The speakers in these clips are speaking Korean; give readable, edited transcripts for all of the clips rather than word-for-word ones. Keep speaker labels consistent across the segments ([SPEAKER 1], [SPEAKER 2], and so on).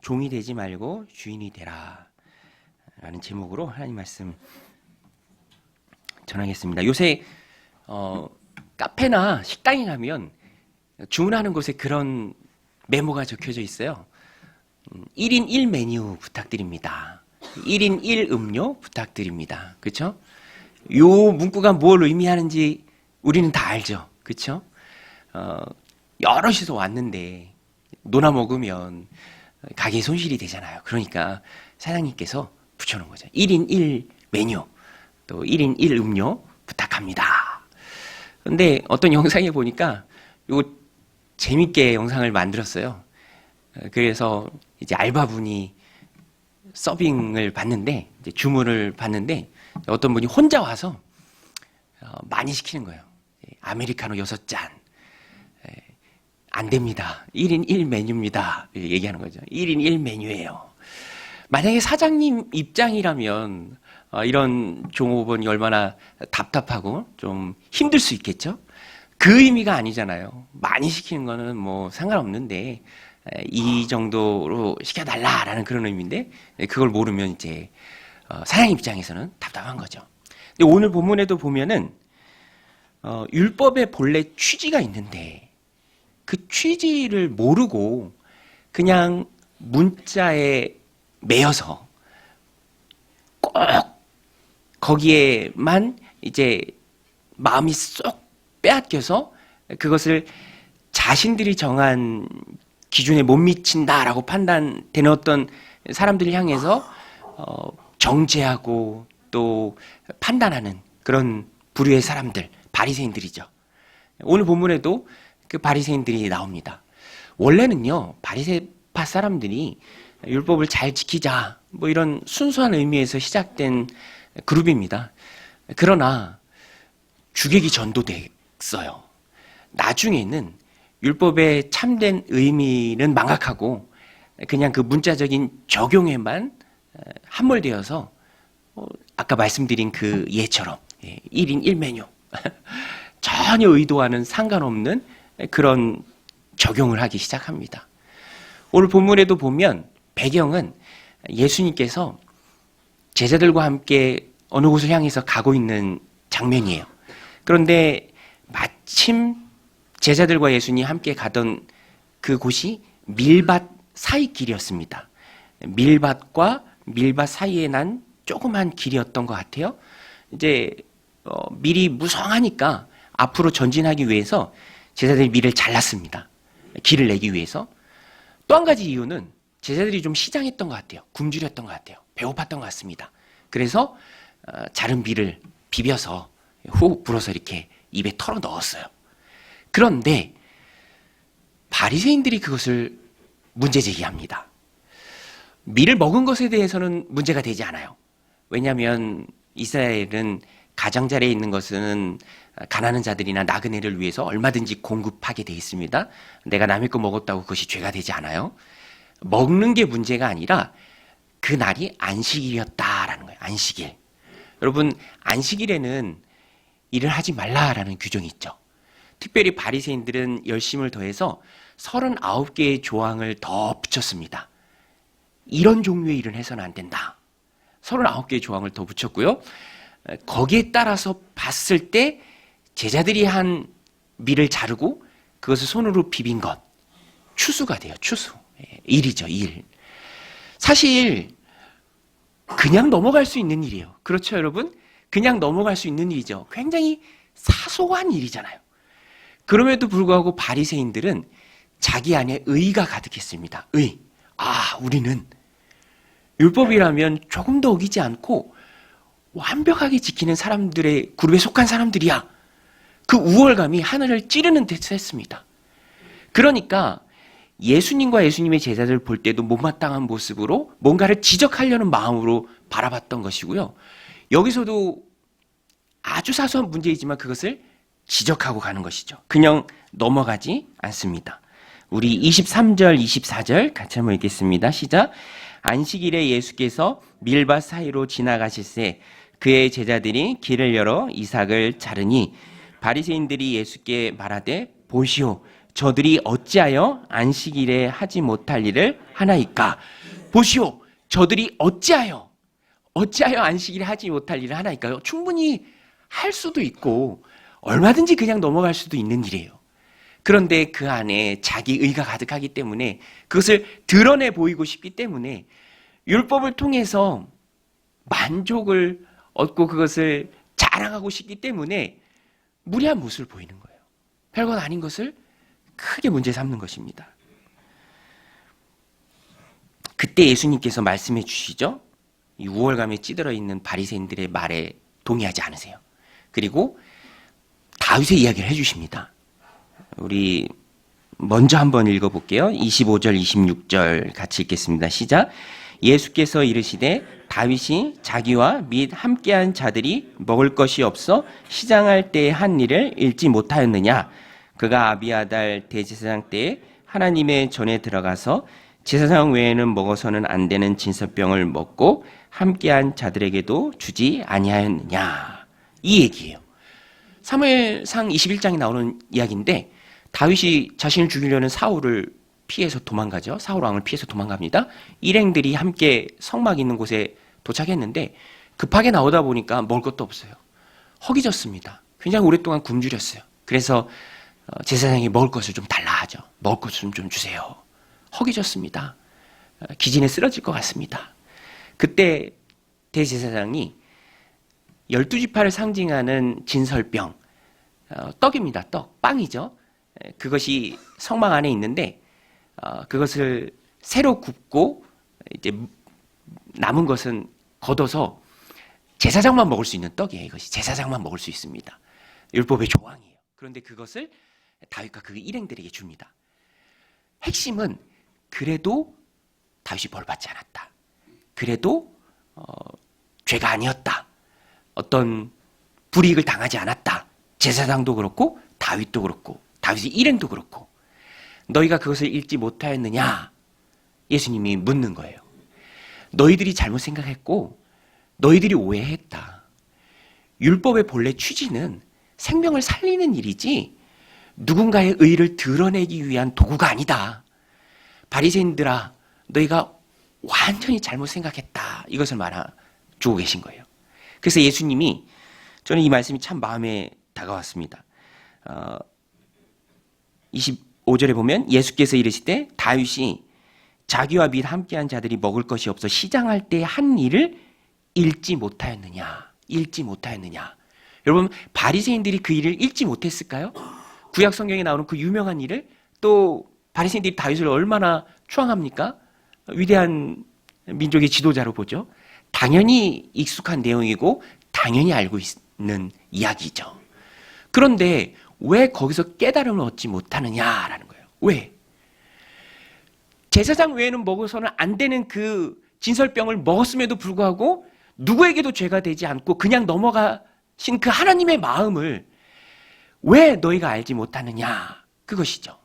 [SPEAKER 1] 종이 되지 말고 주인이 되라 라는 제목으로 하나님 말씀 전하겠습니다. 요새 카페나 식당에 가면 주문하는 곳에 그런 메모가 적혀져 있어요. 1인 1 메뉴 부탁드립니다. 1인 1 음료 부탁드립니다. 그렇죠? 요 문구가 뭘 의미하는지 우리는 다 알죠. 그렇죠? 여럿이서 왔는데 노나 먹으면 가게 손실이 되잖아요. 그러니까 사장님께서 붙여놓은 거죠. 1인 1 메뉴, 또 1인 1 음료 부탁합니다. 근데 어떤 영상에 보니까 이거 재밌게 영상을 만들었어요. 그래서 이제 알바분이 서빙을 받는데, 이제 주문을 받는데, 어떤 분이 혼자 와서 많이 시키는 거예요. 아메리카노 6잔. 안 됩니다. 1인 1 메뉴입니다. 얘기하는 거죠. 1인 1 메뉴예요. 만약에 사장님 입장이라면 이런 종업원이 얼마나 답답하고 좀 힘들 수 있겠죠? 그 의미가 아니잖아요. 많이 시키는 거는 뭐 상관없는데 이 정도로 시켜달라라는 그런 의미인데 그걸 모르면 이제 사장님 입장에서는 답답한 거죠. 근데 오늘 본문에도 보면은 율법의 본래 취지가 있는데 그 취지를 모르고 그냥 문자에 매여서 꼭 거기에만 이제 마음이 쏙 빼앗겨서 그것을 자신들이 정한 기준에 못 미친다라고 판단되는 어떤 사람들을 향해서 정죄하고 또 판단하는 그런 부류의 사람들, 바리새인들이죠. 오늘 본문에도 그 바리새인들이 나옵니다. 원래는요, 바리새파 사람들이 율법을 잘 지키자 뭐 이런 순수한 의미에서 시작된 그룹입니다. 그러나 주객이 전도됐어요. 나중에는 율법의 참된 의미는 망각하고 그냥 그 문자적인 적용에만 함몰되어서 아까 말씀드린 그 예처럼 1인 1 메뉴 전혀 의도와는 상관없는 그런 적용을 하기 시작합니다. 오늘 본문에도 보면 배경은 예수님께서 제자들과 함께 어느 곳을 향해서 가고 있는 장면이에요. 그런데 마침 제자들과 예수님이 함께 가던 그곳이 밀밭 사이 길이었습니다. 밀밭과 밀밭 사이에 난 조그만 길이었던 것 같아요. 이제 밀이 무성하니까 앞으로 전진하기 위해서 제자들이 밀을 잘랐습니다. 길을 내기 위해서. 또 한 가지 이유는 제자들이 좀 시장했던 것 같아요. 굶주렸던 것 같아요. 배고팠던 것 같습니다. 그래서 자른 밀을 비벼서 훅 불어서 이렇게 입에 털어 넣었어요. 그런데 바리새인들이 그것을 문제 제기합니다. 밀을 먹은 것에 대해서는 문제가 되지 않아요. 왜냐하면 이스라엘은 가장자리에 있는 것은 가난한 자들이나 나그네를 위해서 얼마든지 공급하게 돼 있습니다. 내가 남의 거 먹었다고 그것이 죄가 되지 않아요. 먹는 게 문제가 아니라 그 날이 안식일이었다라는 거예요. 안식일. 여러분, 안식일에는 일을 하지 말라라는 규정이 있죠. 특별히 바리새인들은 열심을 더해서 39개의 조항을 더 붙였습니다. 이런 종류의 일은 해서는 안 된다. 39개의 조항을 더 붙였고요. 거기에 따라서 봤을 때 제자들이 한 밀을 자르고 그것을 손으로 비빈 것, 추수가 돼요. 추수. 일이죠. 일. 사실 그냥 넘어갈 수 있는 일이에요. 그렇죠, 여러분? 그냥 넘어갈 수 있는 일이죠. 굉장히 사소한 일이잖아요. 그럼에도 불구하고 바리새인들은 자기 안에 의가 가득했습니다. 의. 우리는 율법이라면 조금 더 어기지 않고 완벽하게 지키는 사람들의 그룹에 속한 사람들이야. 그 우월감이 하늘을 찌르는 듯 했습니다. 그러니까 예수님과 예수님의 제자들 볼 때도 못마땅한 모습으로 뭔가를 지적하려는 마음으로 바라봤던 것이고요. 여기서도 아주 사소한 문제이지만 그것을 지적하고 가는 것이죠. 그냥 넘어가지 않습니다. 우리 23절, 24절 같이 한번 읽겠습니다. 시작. 안식일에 예수께서 밀밭 사이로 지나가실새 그의 제자들이 길을 열어 이삭을 자르니 바리새인들이 예수께 말하되 보시오 저들이 어찌하여 안식일에 하지 못할 일을 하나이까? 보시오, 저들이 어찌하여 안식일에 하지 못할 일을 하나이까요? 충분히 할 수도 있고 얼마든지 그냥 넘어갈 수도 있는 일이에요. 그런데 그 안에 자기 의가 가득하기 때문에 그것을 드러내 보이고 싶기 때문에 율법을 통해서 만족을 얻고 그것을 자랑하고 싶기 때문에 무리한 모습을 보이는 거예요. 별것 아닌 것을 크게 문제 삼는 것입니다. 그때 예수님께서 말씀해 주시죠. 이 우월감에 찌들어 있는 바리새인들의 말에 동의하지 않으세요. 그리고 다윗의 이야기를 해주십니다. 우리 먼저 한번 읽어볼게요. 25절, 26절 같이 읽겠습니다. 시작. 예수께서 이르시되 다윗이 자기와 및 함께한 자들이 먹을 것이 없어 시장할 때에 한 일을 읽지 못하였느냐? 그가 아비아달 대제사장 때에 하나님의 전에 들어가서 제사장 외에는 먹어서는 안 되는 진설병을 먹고 함께한 자들에게도 주지 아니하였느냐? 이 얘기예요. 사무엘상 21장에 나오는 이야기인데 다윗이 자신을 죽이려는 사울을 피해서 도망가죠. 사울 왕을 피해서 도망갑니다. 일행들이 함께 성막 있는 곳에 도착했는데 급하게 나오다 보니까 먹을 것도 없어요. 허기졌습니다. 굉장히 오랫동안 굶주렸어요. 그래서 제사장이 먹을 것을 좀 달라 하죠. 먹을 것을 좀 주세요. 허기졌습니다. 기진에 쓰러질 것 같습니다. 그때 대제사장이 12지파를 상징하는 진설병, 떡입니다. 떡, 빵이죠. 그것이 성막 안에 있는데 그것을 새로 굽고 이제 남은 것은 걷어서 제사장만 먹을 수 있는 떡이에요. 이것이 제사장만 먹을 수 있습니다. 율법의 조항이에요. 그런데 그것을 다윗과 그 일행들에게 줍니다. 핵심은 그래도 다윗이 벌 받지 않았다. 그래도 죄가 아니었다. 어떤 불이익을 당하지 않았다. 제사장도 그렇고 다윗도 그렇고 다윗의 일행도 그렇고 너희가 그것을 읽지 못하였느냐? 예수님이 묻는 거예요. 너희들이 잘못 생각했고 너희들이 오해했다. 율법의 본래 취지는 생명을 살리는 일이지 누군가의 의를 드러내기 위한 도구가 아니다. 바리새인들아, 너희가 완전히 잘못 생각했다. 이것을 말해주고 계신 거예요. 그래서 예수님이, 저는 이 말씀이 참 마음에 다가왔습니다. 25절에 보면 예수께서 이르시되 다윗이 자기와 및 함께한 자들이 먹을 것이 없어 시장할 때 한 일을 읽지 못하였느냐? 읽지 못하였느냐? 여러분, 바리새인들이 그 일을 읽지 못했을까요? 구약 성경에 나오는 그 유명한 일을, 또 바리새인들이 다윗을 얼마나 추앙합니까? 위대한 민족의 지도자로 보죠. 당연히 익숙한 내용이고 당연히 알고 있는 이야기죠. 그런데 왜 거기서 깨달음을 얻지 못하느냐라는 거예요. 왜? 제사장 외에는 먹어서는 안 되는 그 진설병을 먹었음에도 불구하고 누구에게도 죄가 되지 않고 그냥 넘어가신 그 하나님의 마음을 왜 너희가 알지 못하느냐? 그것이죠.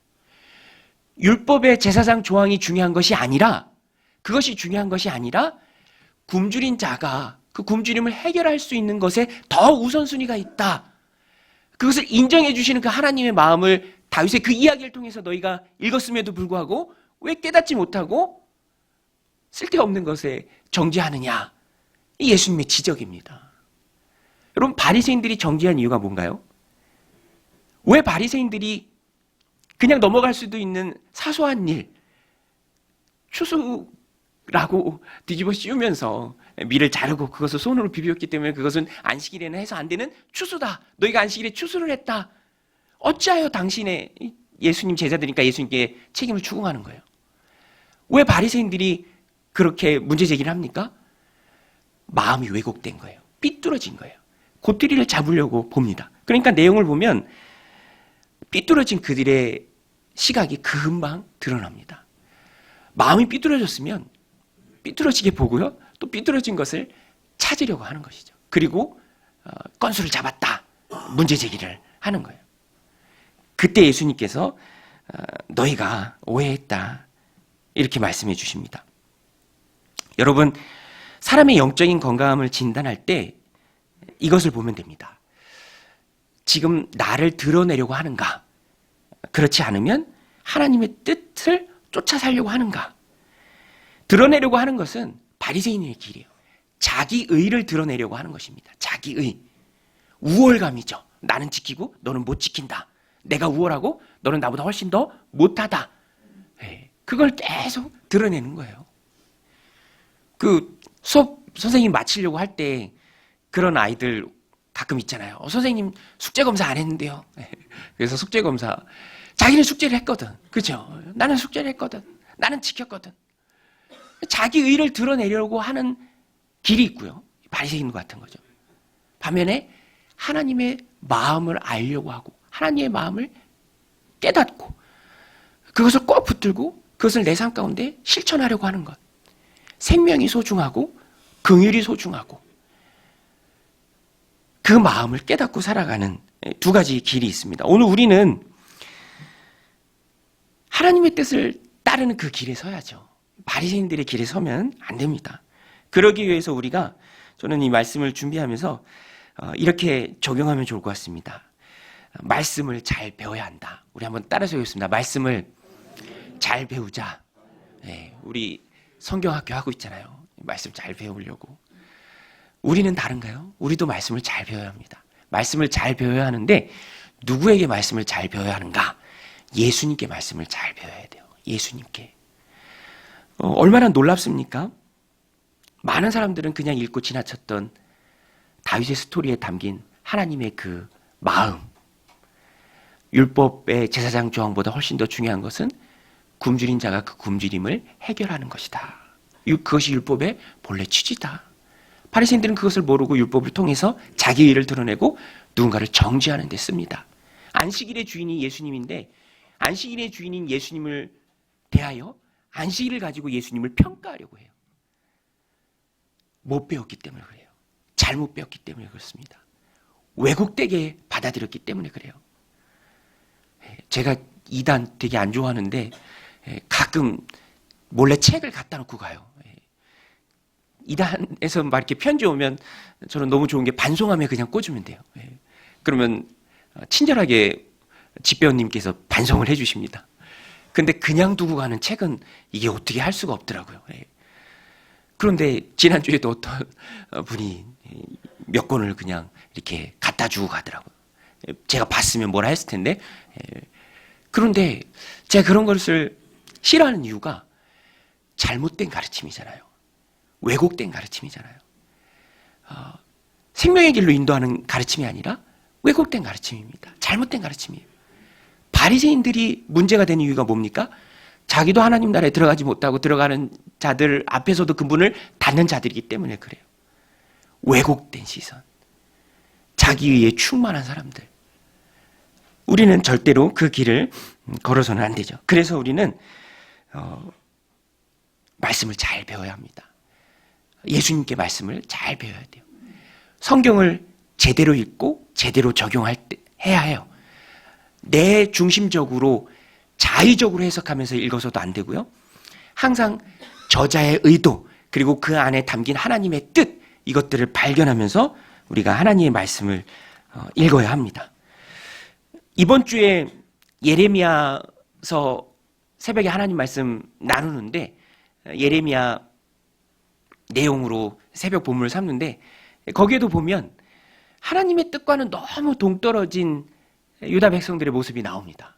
[SPEAKER 1] 율법의 제사장 조항이 중요한 것이 아니라, 그것이 중요한 것이 아니라 굶주린 자가 그 굶주림을 해결할 수 있는 것에 더 우선순위가 있다. 그것을 인정해 주시는 그 하나님의 마음을 다윗의 그 이야기를 통해서 너희가 읽었음에도 불구하고 왜 깨닫지 못하고 쓸데없는 것에 정죄하느냐? 이 예수님의 지적입니다. 여러분, 바리새인들이 정죄한 이유가 뭔가요? 왜 바리새인들이 그냥 넘어갈 수도 있는 사소한 일, 추수라고 뒤집어 씌우면서 밀을 자르고 그것을 손으로 비볐기 때문에 그것은 안식일에는 해서 안 되는 추수다. 너희가 안식일에 추수를 했다. 어찌하여 당신의, 예수님 제자들이니까 예수님께 책임을 추궁하는 거예요. 왜 바리새인들이 그렇게 문제 제기를 합니까? 마음이 왜곡된 거예요. 삐뚤어진 거예요. 고투리를 잡으려고 봅니다. 그러니까 내용을 보면 삐뚤어진 그들의 시각이 금방 드러납니다. 마음이 삐뚤어졌으면 삐뚤어지게 보고요. 또 삐뚤어진 것을 찾으려고 하는 것이죠. 그리고 건수를 잡았다. 문제 제기를 하는 거예요. 그때 예수님께서 너희가 오해했다. 이렇게 말씀해 주십니다. 여러분, 사람의 영적인 건강함을 진단할 때 이것을 보면 됩니다. 지금 나를 드러내려고 하는가? 그렇지 않으면 하나님의 뜻을 쫓아 살려고 하는가? 드러내려고 하는 것은 바리새인의 길이에요. 자기 의를 드러내려고 하는 것입니다. 자기 의. 우월감이죠. 나는 지키고 너는 못 지킨다. 내가 우월하고 너는 나보다 훨씬 더 못하다. 그걸 계속 드러내는 거예요. 그 수업 선생님 마치려고 할 때 그런 아이들 가끔 있잖아요. 선생님 숙제 검사 안 했는데요. 그래서 숙제 검사 자기는 숙제를 했거든. 그죠? 나는 숙제를 했거든. 나는 지켰거든. 자기 의를 드러내려고 하는 길이 있고요. 바리새인 같은 거죠. 반면에 하나님의 마음을 알려고 하고 하나님의 마음을 깨닫고 그것을 꼭 붙들고 그것을 내 삶 가운데 실천하려고 하는 것. 생명이 소중하고 긍휼이 소중하고 그 마음을 깨닫고 살아가는 두 가지 길이 있습니다. 오늘 우리는 하나님의 뜻을 따르는 그 길에 서야죠. 바리새인들의 길에 서면 안 됩니다. 그러기 위해서 우리가 저는 이 말씀을 준비하면서 이렇게 적용하면 좋을 것 같습니다. 말씀을 잘 배워야 한다. 우리 한번 따라서 배우겠습니다. 말씀을 잘 배우자. 우리 성경학교 하고 있잖아요. 말씀 잘 배우려고. 우리는 다른가요? 우리도 말씀을 잘 배워야 합니다. 말씀을 잘 배워야 하는데 누구에게 말씀을 잘 배워야 하는가? 예수님께 말씀을 잘 배워야 돼요. 예수님께. 얼마나 놀랍습니까? 많은 사람들은 그냥 읽고 지나쳤던 다윗의 스토리에 담긴 하나님의 그 마음. 율법의 제사장 조항보다 훨씬 더 중요한 것은 굶주린 자가 그 굶주림을 해결하는 것이다. 그것이 율법의 본래 취지다. 바리새인들은 그것을 모르고 율법을 통해서 자기 의를 드러내고 누군가를 정죄하는 데 씁니다. 안식일의 주인이 예수님인데 안식일의 주인인 예수님을 대하여 안식일을 가지고 예수님을 평가하려고 해요. 못 배웠기 때문에 그래요. 잘못 배웠기 때문에 그렇습니다. 왜곡되게 받아들였기 때문에 그래요. 제가 이단 되게 안 좋아하는데 가끔 몰래 책을 갖다 놓고 가요. 이단에서 막 이렇게 편지 오면 저는 너무 좋은 게 반송함에 그냥 꽂으면 돼요. 그러면 친절하게 집배원님께서 반송을 해주십니다. 근데 그냥 두고 가는 책은 이게 어떻게 할 수가 없더라고요. 그런데 지난주에도 어떤 분이 몇 권을 그냥 이렇게 갖다 주고 가더라고요. 제가 봤으면 뭐라 했을 텐데. 그런데 제가 그런 것을 싫어하는 이유가 잘못된 가르침이잖아요. 왜곡된 가르침이잖아요. 생명의 길로 인도하는 가르침이 아니라 왜곡된 가르침입니다. 잘못된 가르침이에요. 바리새인들이 문제가 되는 이유가 뭡니까? 자기도 하나님 나라에 들어가지 못하고 들어가는 자들 앞에서도 그 문을 닫는 자들이기 때문에 그래요. 왜곡된 시선. 자기의에 충만한 사람들. 우리는 절대로 그 길을 걸어서는 안 되죠. 그래서 우리는 말씀을 잘 배워야 합니다. 예수님께 말씀을 잘 배워야 돼요. 성경을 제대로 읽고 제대로 해야 해요. 내 중심적으로 자의적으로 해석하면서 읽어서도 안 되고요. 항상 저자의 의도 그리고 그 안에 담긴 하나님의 뜻 이것들을 발견하면서 우리가 하나님의 말씀을 읽어야 합니다. 이번 주에 예레미야서 새벽에 하나님 말씀 나누는데 예레미야 내용으로 새벽 본문을 삼는데 거기에도 보면 하나님의 뜻과는 너무 동떨어진 유다 백성들의 모습이 나옵니다.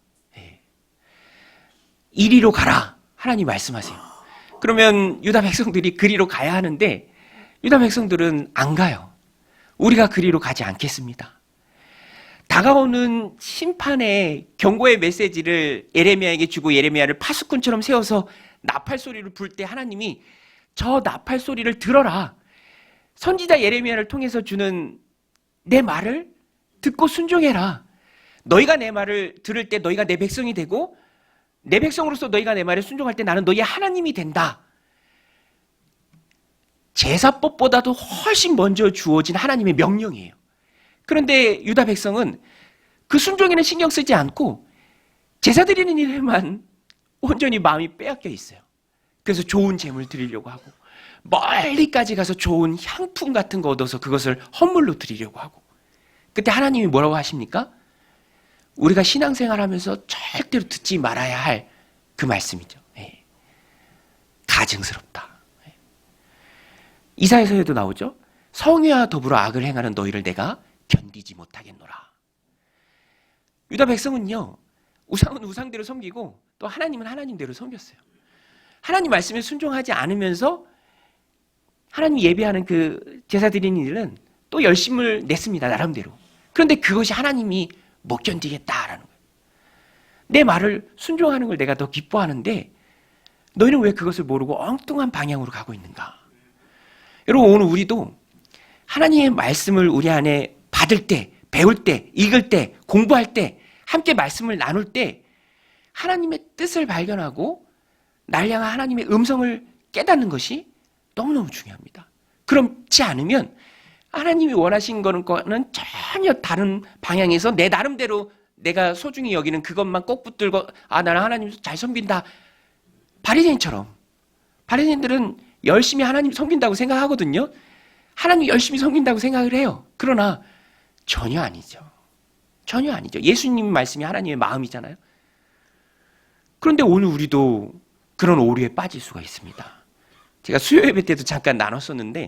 [SPEAKER 1] 이리로 가라 하나님 말씀하세요. 그러면 유다 백성들이 그리로 가야 하는데 유다 백성들은 안 가요. 우리가 그리로 가지 않겠습니다. 다가오는 심판의 경고의 메시지를 예레미야에게 주고 예레미야를 파수꾼처럼 세워서 나팔 소리를 불 때 하나님이 저 나팔 소리를 들어라. 선지자 예레미야를 통해서 주는 내 말을 듣고 순종해라. 너희가 내 말을 들을 때 너희가 내 백성이 되고 내 백성으로서 너희가 내 말에 순종할 때 나는 너희의 하나님이 된다. 제사법보다도 훨씬 먼저 주어진 하나님의 명령이에요. 그런데 유다 백성은 그 순종에는 신경 쓰지 않고 제사 드리는 일에만 온전히 마음이 빼앗겨 있어요. 그래서 좋은 재물 드리려고 하고 멀리까지 가서 좋은 향품 같은 거 얻어서 그것을 헌물로 드리려고 하고 그때 하나님이 뭐라고 하십니까? 우리가 신앙생활하면서 절대로 듣지 말아야 할 그 말씀이죠. 예. 가증스럽다. 예. 이사야서에도 나오죠. 성의와 더불어 악을 행하는 너희를 내가 견디지 못하겠노라. 유다 백성은요, 우상은 우상대로 섬기고 또 하나님은 하나님대로 섬겼어요. 하나님 말씀에 순종하지 않으면서 하나님 예배하는 그 제사 드리는 일은 또 열심을 냈습니다, 나름대로. 그런데 그것이 하나님이 못 견디겠다라는 거예요. 내 말을 순종하는 걸 내가 더 기뻐하는데 너희는 왜 그것을 모르고 엉뚱한 방향으로 가고 있는가? 여러분, 오늘 우리도 하나님의 말씀을 우리 안에 받을 때, 배울 때, 읽을 때, 공부할 때, 함께 말씀을 나눌 때 하나님의 뜻을 발견하고 날 향한 하나님의 음성을 깨닫는 것이 너무너무 중요합니다. 그렇지 않으면 하나님이 원하신 거는 전혀 다른 방향에서 내 나름대로 내가 소중히 여기는 그것만 꼭 붙들고 나는 하나님 잘 섬긴다. 바리새인들은 열심히 하나님 섬긴다고 생각하거든요. 하나님 열심히 섬긴다고 생각을 해요. 그러나 전혀 아니죠. 전혀 아니죠. 예수님 말씀이 하나님의 마음이잖아요. 그런데 오늘 우리도 그런 오류에 빠질 수가 있습니다. 제가 수요 예배 때도 잠깐 나눴었는데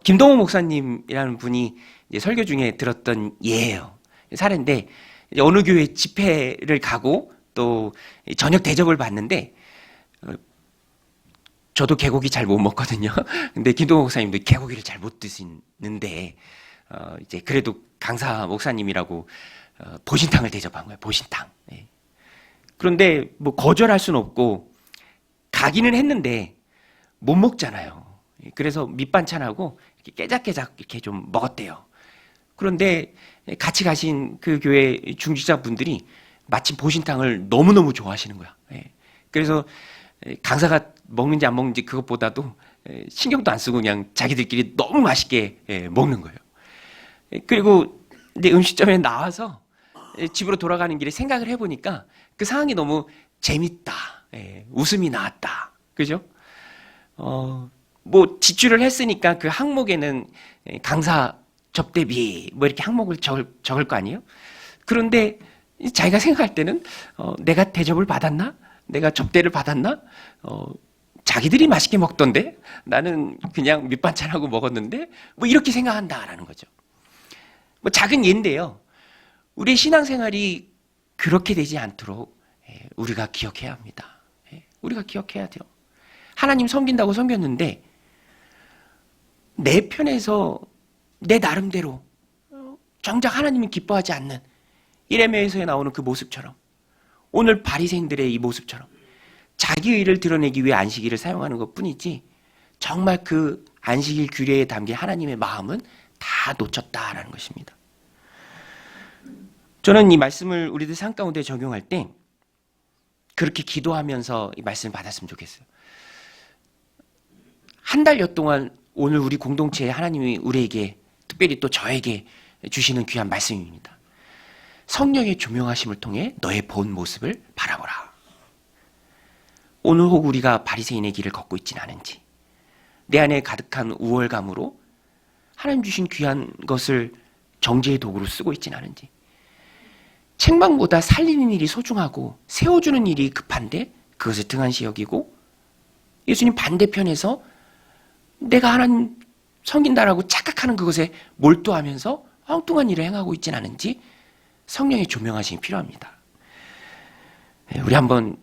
[SPEAKER 1] 김동호 목사님이라는 분이 이제 설교 중에 들었던 예예요. 사례인데 어느 교회 집회를 가고 또 저녁 대접을 받는데 저도 개고기 잘 못 먹거든요. 근데 김동호 목사님도 개고기를 잘 못 드시는데 이제 그래도 강사 목사님이라고 보신탕을 대접한 거예요. 보신탕. 예. 그런데 뭐 거절할 수는 없고 가기는 했는데 못 먹잖아요. 그래서 밑반찬하고 이렇게 깨작깨작 이렇게 좀 먹었대요. 그런데 같이 가신 그 교회 중직자분들이 마침 보신탕을 너무너무 좋아하시는 거야. 예. 그래서 강사가 먹는지 안 먹는지 그것보다도 신경도 안 쓰고 그냥 자기들끼리 너무 맛있게 먹는 거예요. 그리고 이제 음식점에 나와서 집으로 돌아가는 길에 생각을 해보니까 그 상황이 너무 재밌다. 웃음이 나왔다. 그죠? 뭐 지출을 했으니까 그 항목에는 강사 접대비 뭐 이렇게 항목을 적을 거 아니에요? 그런데 자기가 생각할 때는 내가 대접을 받았나? 내가 접대를 받았나? 자기들이 맛있게 먹던데 나는 그냥 밑반찬하고 먹었는데 뭐 이렇게 생각한다라는 거죠. 뭐 작은 예인데요. 우리의 신앙생활이 그렇게 되지 않도록 우리가 기억해야 합니다. 우리가 기억해야 돼요. 하나님 섬긴다고 섬겼는데 내 편에서 내 나름대로 정작 하나님이 기뻐하지 않는 이레미야서에 나오는 그 모습처럼 오늘 바리새인들의 이 모습처럼 자기 의를 드러내기 위해 안식일을 사용하는 것뿐이지 정말 그 안식일 규례에 담긴 하나님의 마음은 다 놓쳤다라는 것입니다. 저는 이 말씀을 우리들 삶 가운데 적용할 때 그렇게 기도하면서 이 말씀을 받았으면 좋겠어요. 한 달여 동안 오늘 우리 공동체에 하나님이 우리에게 특별히 또 저에게 주시는 귀한 말씀입니다. 성령의 조명하심을 통해 너의 본 모습을 바라보라. 오늘 혹 우리가 바리새인의 길을 걷고 있지는 않은지, 내 안에 가득한 우월감으로 하나님 주신 귀한 것을 정죄의 도구로 쓰고 있지는 않은지, 책망보다 살리는 일이 소중하고 세워주는 일이 급한데 그것을 등한시 여기고 예수님 반대편에서 내가 하나님 섬긴다라고 착각하는 그것에 몰두하면서 엉뚱한 일을 행하고 있지는 않은지 성령의 조명하심이 필요합니다. 우리 한번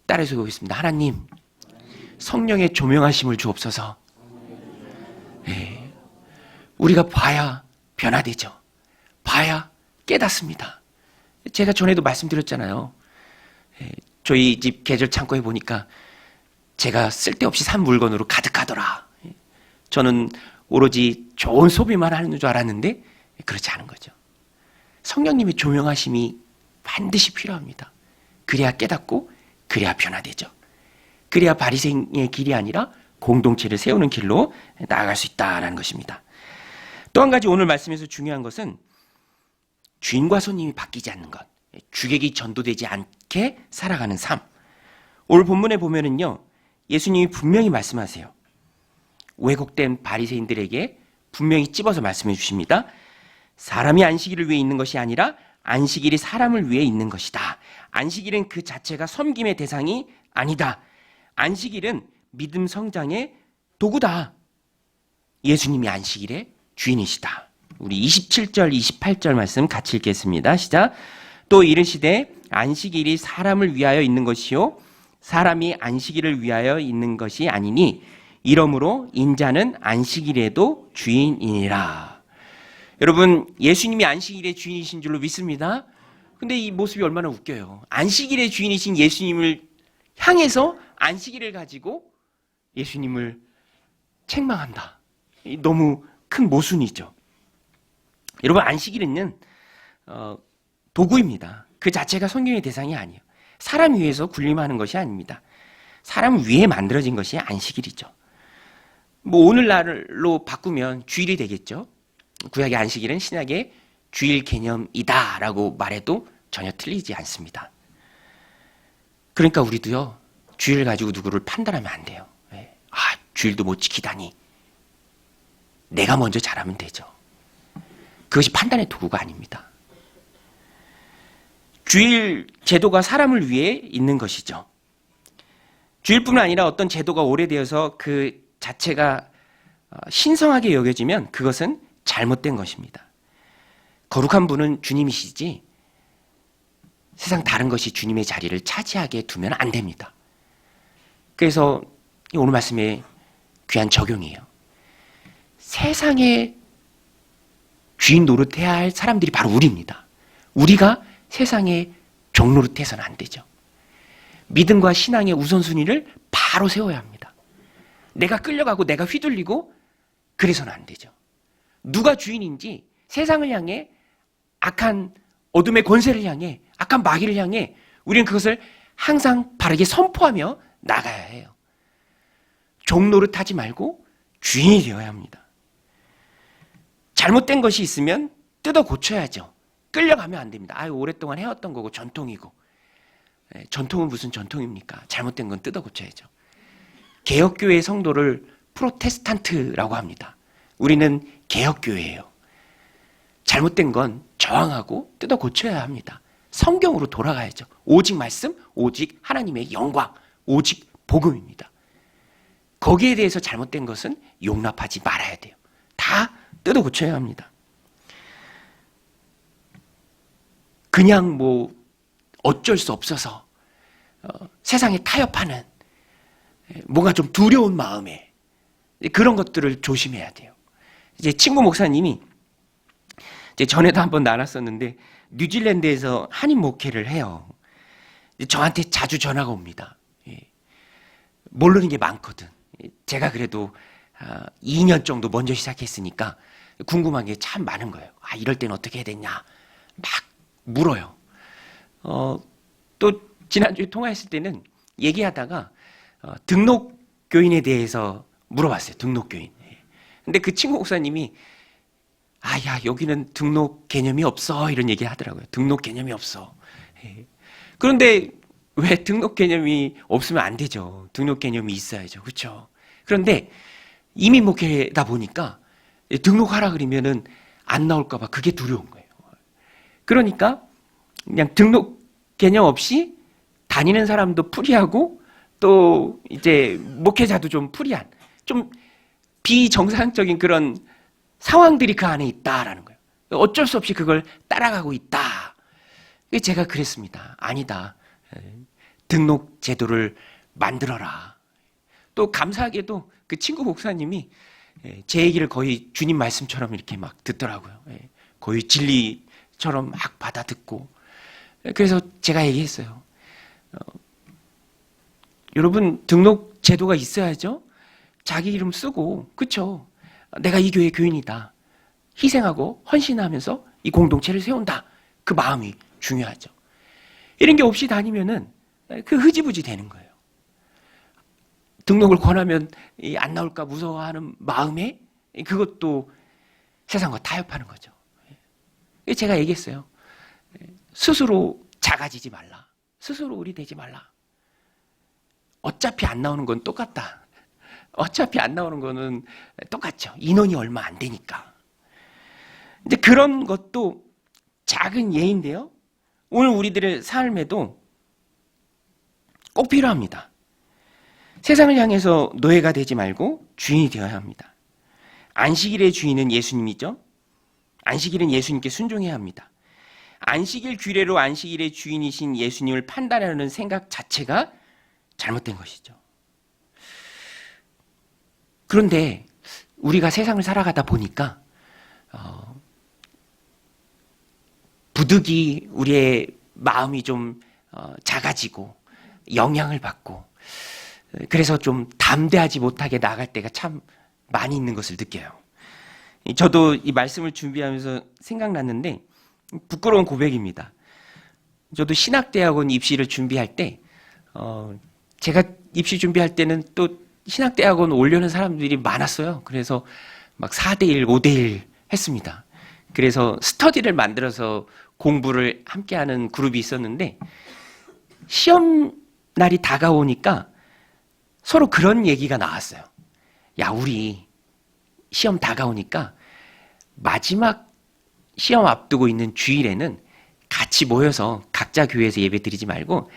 [SPEAKER 1] 따라서 보겠습니다. 하나님, 성령의 조명하심을 주옵소서. 우리가 봐야 변화되죠. 봐야 깨닫습니다. 제가 전에도 말씀드렸잖아요. 저희 집 계절 창고에 보니까 제가 쓸데없이 산 물건으로 가득하더라. 저는 오로지 좋은 소비만 하는 줄 알았는데 그렇지 않은 거죠. 성령님의 조명하심이 반드시 필요합니다. 그래야 깨닫고 그래야 변화되죠. 그래야 바리새인의 길이 아니라 공동체를 세우는 길로 나아갈 수 있다는 것입니다. 또 한 가지 오늘 말씀에서 중요한 것은 주인과 손님이 바뀌지 않는 것, 주객이 전도되지 않게 살아가는 삶. 오늘 본문에 보면은요, 예수님이 분명히 말씀하세요. 왜곡된 바리새인들에게 분명히 찝어서 말씀해 주십니다. 사람이 안식일을 위해 있는 것이 아니라 안식일이 사람을 위해 있는 것이다. 안식일은 그 자체가 섬김의 대상이 아니다. 안식일은 믿음 성장의 도구다. 예수님이 안식일의 주인이시다. 우리 27절, 28절 말씀 같이 읽겠습니다. 시작. 또 이르시되 안식일이 사람을 위하여 있는 것이요 사람이 안식일을 위하여 있는 것이 아니니 이러므로 인자는 안식일에도 주인이니라. 여러분, 예수님이 안식일의 주인이신 줄로 믿습니다. 근데 이 모습이 얼마나 웃겨요. 안식일의 주인이신 예수님을 향해서 안식일을 가지고 예수님을 책망한다. 너무 큰 모순이죠. 여러분, 안식일은 도구입니다. 그 자체가 성경의 대상이 아니에요. 사람 위에서 군림하는 것이 아닙니다. 사람 위에 만들어진 것이 안식일이죠. 뭐 오늘날로 바꾸면 주일이 되겠죠. 구약의 안식일은 신약의 주일 개념이다라고 말해도 전혀 틀리지 않습니다. 그러니까 우리도요, 주일 가지고 누구를 판단하면 안 돼요. 주일도 못 지키다니. 내가 먼저 잘하면 되죠. 그것이 판단의 도구가 아닙니다. 주일 제도가 사람을 위해 있는 것이죠. 주일뿐만 아니라 어떤 제도가 오래되어서 그 자체가 신성하게 여겨지면 그것은 잘못된 것입니다. 거룩한 분은 주님이시지 세상 다른 것이 주님의 자리를 차지하게 두면 안 됩니다. 그래서 오늘 말씀의 귀한 적용이에요. 세상의 주인 노릇해야 할 사람들이 바로 우리입니다. 우리가 세상의 종 노릇해서는 안 되죠. 믿음과 신앙의 우선순위를 바로 세워야 합니다. 내가 끌려가고 내가 휘둘리고 그래서는 안 되죠. 누가 주인인지 세상을 향해 악한 어둠의 권세를 향해 악한 마귀를 향해 우리는 그것을 항상 바르게 선포하며 나가야 해요. 종 노릇하지 말고 주인이 되어야 합니다. 잘못된 것이 있으면 뜯어 고쳐야죠. 끌려가면 안 됩니다. 오랫동안 해왔던 거고 전통이고. 전통은 무슨 전통입니까? 잘못된 건 뜯어 고쳐야죠. 개혁교회의 성도를 프로테스탄트라고 합니다. 우리는 개혁교회예요. 잘못된 건 저항하고 뜯어 고쳐야 합니다. 성경으로 돌아가야죠. 오직 말씀, 오직 하나님의 영광, 오직 복음입니다. 거기에 대해서 잘못된 것은 용납하지 말아야 돼요. 다 뜯어 고쳐야 합니다. 그냥 뭐 어쩔 수 없어서 세상에 타협하는 뭔가 좀 두려운 마음에 그런 것들을 조심해야 돼요. 이제 친구 목사님이 이제 전에도 한번 나눴었는데 뉴질랜드에서 한인 목회를 해요. 저한테 자주 전화가 옵니다. 모르는 게 많거든. 제가 그래도 2년 정도 먼저 시작했으니까 궁금한 게 참 많은 거예요. 이럴 때는 어떻게 해야 되냐 막 물어요. 또 지난주에 통화했을 때는 얘기하다가 등록교인에 대해서 물어봤어요. 등록교인. 근데 그 친구 목사님이 야 여기는 등록 개념이 없어 이런 얘기 하더라고요. 등록 개념이 없어. 그런데 왜 등록 개념이 없으면 안 되죠. 등록 개념이 있어야죠. 그렇죠? 그런데 이민 목회다 보니까 등록하라 그러면은 안 나올까 봐 그게 두려운 거예요. 그러니까 그냥 등록 개념 없이 다니는 사람도 프리하고 또 이제 목회자도 좀 프리한 좀 비정상적인 그런 상황들이 그 안에 있다라는 거예요. 어쩔 수 없이 그걸 따라가고 있다. 제가 그랬습니다. 아니다. 등록 제도를 만들어라. 또 감사하게도 그 친구 목사님이 제 얘기를 거의 주님 말씀처럼 이렇게 막 듣더라고요. 거의 진리처럼 막 받아 듣고. 그래서 제가 얘기했어요. 여러분 등록 제도가 있어야죠. 자기 이름 쓰고 그쵸? 내가 이 교회 교인이다. 희생하고 헌신하면서 이 공동체를 세운다. 그 마음이 중요하죠. 이런 게 없이 다니면은 그 흐지부지 되는 거예요. 등록을 권하면 안 나올까 무서워하는 마음에 그것도 세상과 타협하는 거죠. 제가 얘기했어요. 스스로 작아지지 말라. 스스로 우리 되지 말라. 어차피 안 나오는 건 똑같다. 어차피 안 나오는 거는 똑같죠. 인원이 얼마 안 되니까. 이제 그런 것도 작은 예인데요. 오늘 우리들의 삶에도 꼭 필요합니다. 세상을 향해서 노예가 되지 말고 주인이 되어야 합니다. 안식일의 주인은 예수님이죠. 안식일은 예수님께 순종해야 합니다. 안식일 규례로 안식일의 주인이신 예수님을 판단하는 생각 자체가 잘못된 것이죠. 그런데 우리가 세상을 살아가다 보니까 부득이 우리의 마음이 좀 작아지고 영향을 받고 그래서 좀 담대하지 못하게 나아갈 때가 참 많이 있는 것을 느껴요. 저도 이 말씀을 준비하면서 생각났는데 부끄러운 고백입니다. 저도 신학대학원 입시를 준비할 때 제가 입시 준비할 때는 또 신학대학원 오려는 사람들이 많았어요. 그래서 막 4대1, 5대1 했습니다. 그래서 스터디를 만들어서 공부를 함께하는 그룹이 있었는데 시험 날이 다가오니까 서로 그런 얘기가 나왔어요. 야, 우리 시험 다가오니까 마지막 시험 앞두고 있는 주일에는 같이 모여서 각자 교회에서 예배 드리지 말고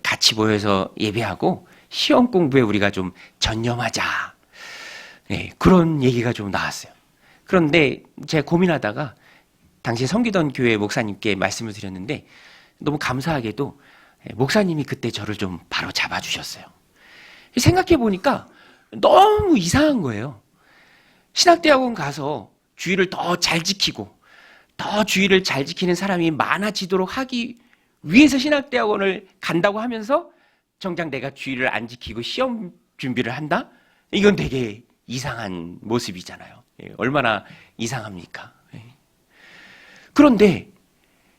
[SPEAKER 1] 같이 모여서 예배하고 시험 공부에 우리가 좀 전념하자. 그런 얘기가 좀 나왔어요. 그런데 제가 고민하다가 당시에 섬기던 교회 목사님께 말씀을 드렸는데 너무 감사하게도 목사님이 그때 저를 좀 바로 잡아주셨어요. 생각해 보니까 너무 이상한 거예요. 신학대학원 가서 주의를 더 잘 지키고 더 주의를 잘 지키는 사람이 많아지도록 하기 위해서 신학대학원을 간다고 하면서 정작 내가 주의를 안 지키고 시험 준비를 한다? 이건 되게 이상한 모습이잖아요. 얼마나 이상합니까? 그런데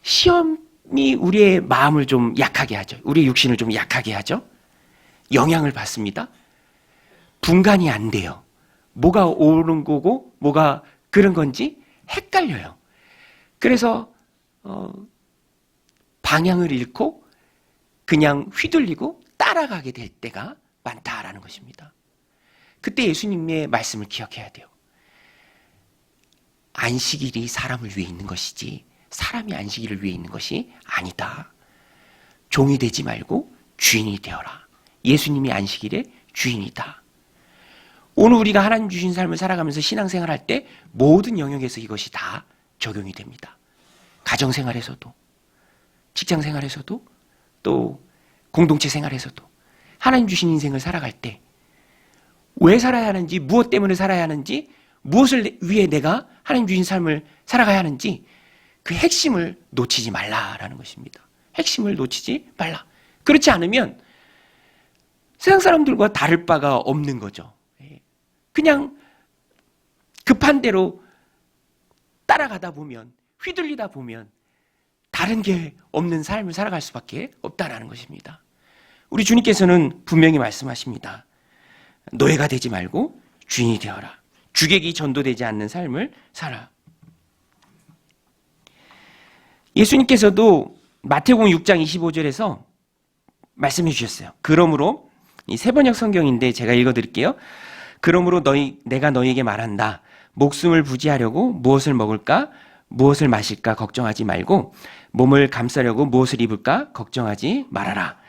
[SPEAKER 1] 시험이 우리의 마음을 좀 약하게 하죠. 우리의 육신을 좀 약하게 하죠. 영향을 받습니다. 분간이 안 돼요. 뭐가 옳은 거고 뭐가 그런 건지 헷갈려요. 그래서 방향을 잃고 그냥 휘둘리고 따라가게 될 때가 많다라는 것입니다. 그때 예수님의 말씀을 기억해야 돼요. 안식일이 사람을 위해 있는 것이지 사람이 안식일을 위해 있는 것이 아니다. 종이 되지 말고 주인이 되어라. 예수님이 안식일의 주인이다. 오늘 우리가 하나님 주신 삶을 살아가면서 신앙생활할 때 모든 영역에서 이것이 다 적용이 됩니다. 가정생활에서도 직장생활에서도 또 공동체 생활에서도 하나님 주신 인생을 살아갈 때 왜 살아야 하는지 무엇 때문에 살아야 하는지 무엇을 위해 내가 하나님 주신 삶을 살아가야 하는지 그 핵심을 놓치지 말라라는 것입니다. 핵심을 놓치지 말라. 그렇지 않으면 세상 사람들과 다를 바가 없는 거죠. 그냥 급한 대로 따라가다 보면 휘둘리다 보면 다른 게 없는 삶을 살아갈 수밖에 없다라는 것입니다. 우리 주님께서는 분명히 말씀하십니다. 노예가 되지 말고 주인이 되어라. 주객이 전도되지 않는 삶을 살아. 예수님께서도 마태복음 6장 25절에서 말씀해 주셨어요. 그러므로 이 세 번역 성경인데 제가 읽어드릴게요. 그러므로 내가 너희에게 말한다. 목숨을 부지하려고 무엇을 먹을까 무엇을 마실까 걱정하지 말고 몸을 감싸려고 무엇을 입을까 걱정하지 말아라.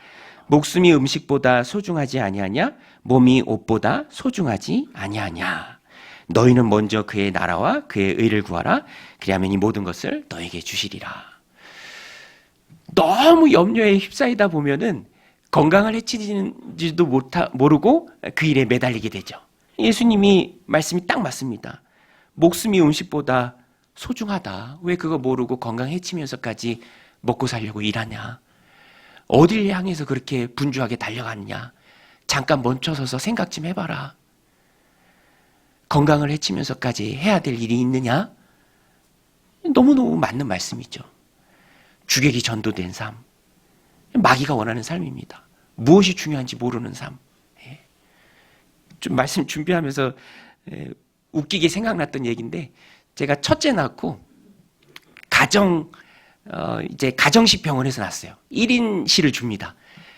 [SPEAKER 1] 목숨이 음식보다 소중하지 아니하냐 몸이 옷보다 소중하지 아니하냐. 너희는 먼저 그의 나라와 그의 의를 구하라. 그리하면 이 모든 것을 너에게 주시리라. 너무 염려에 휩싸이다 보면은 건강을 해치는지도 모르고 그 일에 매달리게 되죠. 예수님이 말씀이 딱 맞습니다. 목숨이 음식보다 소중하다. 왜 그거 모르고 건강 해치면서까지 먹고 살려고 일하냐. 어딜 향해서 그렇게 분주하게 달려갔냐. 잠깐 멈춰서서 생각 좀 해봐라. 건강을 해치면서까지 해야 될 일이 있느냐? 너무너무 맞는 말씀이죠. 주객이 전도된 삶. 마귀가 원하는 삶입니다. 무엇이 중요한지 모르는 삶. 좀 말씀 준비하면서 웃기게 생각났던 얘기인데 제가 첫째 낳고 이제 가정식 병원에서 낳았어요. 1인실을 줍니다.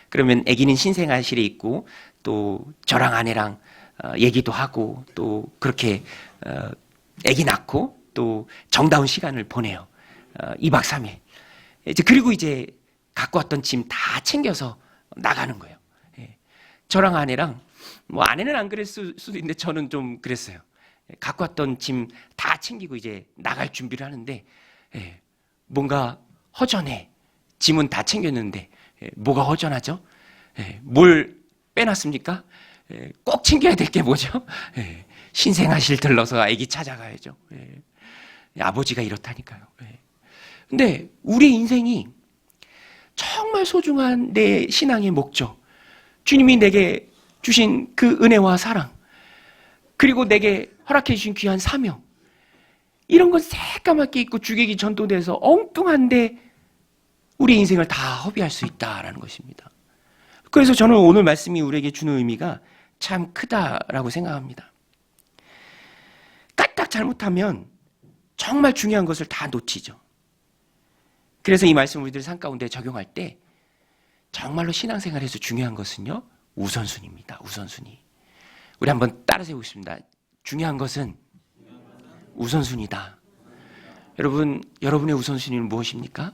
[SPEAKER 1] 그러면 아기는 신생아실에 있고 또 저랑 아내랑 얘기도 하고 또 그렇게 아기 낳고 또 정다운 시간을 보내요. 2박 3일. 그리고 이제 갖고 왔던 짐 다 챙겨서 나가는 거예요. 저랑 아내랑, 뭐 아내는 안 그랬을 수도 있는데 저는 좀 그랬어요. 갖고 왔던 짐 다 챙기고 이제 나갈 준비를 하는데 뭔가 허전해. 짐은 다 챙겼는데 뭐가 허전하죠? 뭘 빼놨습니까? 꼭 챙겨야 될 게 뭐죠? 신생아실 들러서 아기 찾아가야죠. 아버지가 이렇다니까요. 근데 우리 인생이 정말 소중한 내 신앙의 목적, 주님이 내게 주신 그 은혜와 사랑, 그리고 내게 허락해 주신 귀한 사명, 이런 건 새까맣게 있고 주객이 전도돼서 엉뚱한데 우리 인생을 다 허비할 수 있다라는 것입니다. 그래서 저는 오늘 말씀이 우리에게 주는 의미가 참 크다라고 생각합니다. 까딱 잘못하면 정말 중요한 것을 다 놓치죠. 그래서 이 말씀 우리들 삶 가운데 적용할 때 정말로 신앙생활에서 중요한 것은요, 우선순위입니다. 우선순위. 우리 한번 따라 세우겠습니다. 중요한 것은 우선순위다. 여러분, 여러분의 우선순위는 무엇입니까?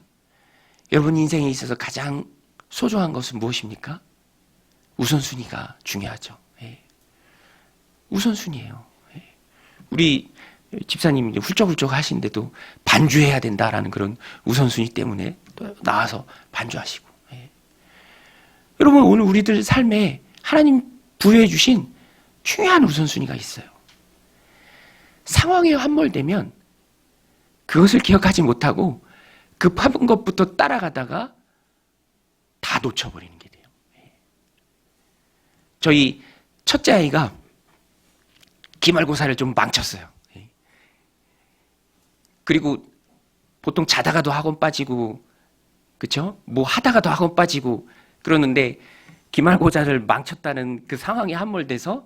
[SPEAKER 1] 여러분 인생에 있어서 가장 소중한 것은 무엇입니까? 우선순위가 중요하죠. 우선순위예요. 우리 집사님이 이제 훌쩍훌쩍 하시는데도 반주해야 된다라는 그런 우선순위 때문에 또 나와서 반주하시고. 여러분, 오늘 우리들 삶에 하나님 부여해 주신 중요한 우선순위가 있어요. 상황에 함몰되면 그것을 기억하지 못하고 급한 것부터 따라가다가 다 놓쳐버리는 게 돼요. 저희 첫째 아이가 기말고사를 좀 망쳤어요. 그리고 보통 자다가도 학원 빠지고, 그쵸? 뭐 하다가도 학원 빠지고 그러는데 기말고사를 망쳤다는 그 상황에 함몰돼서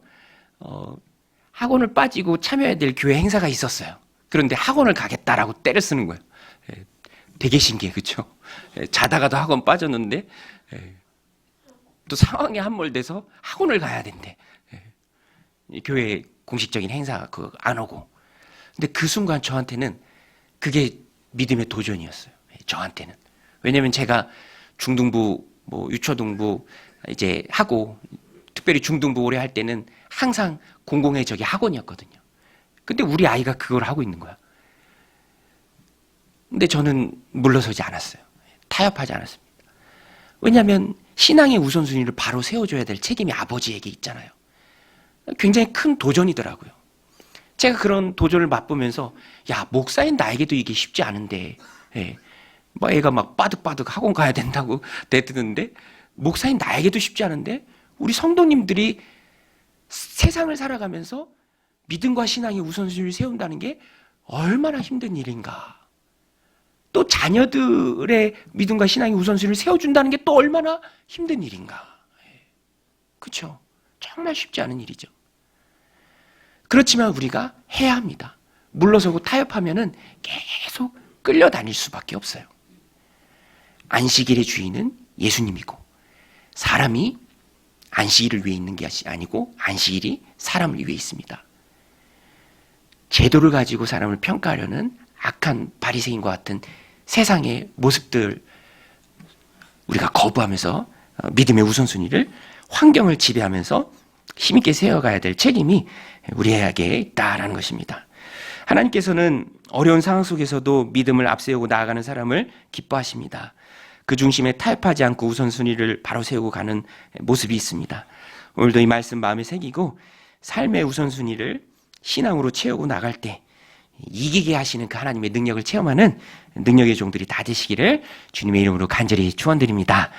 [SPEAKER 1] 학원을 빠지고 참여해야 될 교회 행사가 있었어요. 그런데 학원을 가겠다라고 때려 쓰는 거예요. 되게 신기해, 그쵸? 자다가도 학원 빠졌는데 또 상황에 함몰돼서 학원을 가야 된대. 교회 공식적인 행사 그거 안 오고. 근데 그 순간 저한테는 그게 믿음의 도전이었어요. 저한테는. 왜냐면 제가 중등부, 뭐 유초등부 이제 하고, 특별히 중등부 오래 할 때는 항상 공공의 저기 학원이었거든요. 근데 우리 아이가 그걸 하고 있는 거야. 근데 저는 물러서지 않았어요. 타협하지 않았습니다. 왜냐하면 신앙의 우선순위를 바로 세워줘야 될 책임이 아버지에게 있잖아요. 굉장히 큰 도전이더라고요. 제가 그런 도전을 맛보면서, 야, 목사인 나에게도 이게 쉽지 않은데, 뭐 애가 막 빠득빠득 학원 가야 된다고 대드는데, 목사인 나에게도 쉽지 않은데, 우리 성도님들이 세상을 살아가면서 믿음과 신앙의 우선순위를 세운다는 게 얼마나 힘든 일인가. 또 자녀들의 믿음과 신앙의 우선순위를 세워준다는 게 또 얼마나 힘든 일인가. 그렇죠? 정말 쉽지 않은 일이죠. 그렇지만 우리가 해야 합니다. 물러서고 타협하면은 계속 끌려다닐 수밖에 없어요. 안식일의 주인은 예수님이고, 사람이 안식일을 위해 있는 게 아니고 안식일이 사람을 위해 있습니다. 제도를 가지고 사람을 평가하려는 악한 바리새인과 같은 세상의 모습들 우리가 거부하면서 믿음의 우선순위를, 환경을 지배하면서 힘있게 세워가야 될 책임이 우리에게 있다라는 것입니다. 하나님께서는 어려운 상황 속에서도 믿음을 앞세우고 나아가는 사람을 기뻐하십니다. 그 중심에 타협하지 않고 우선순위를 바로 세우고 가는 모습이 있습니다. 오늘도 이 말씀 마음에 새기고 삶의 우선순위를 신앙으로 채우고 나갈 때 이기게 하시는 그 하나님의 능력을 체험하는 능력의 종들이 다 되시기를 주님의 이름으로 간절히 축원드립니다.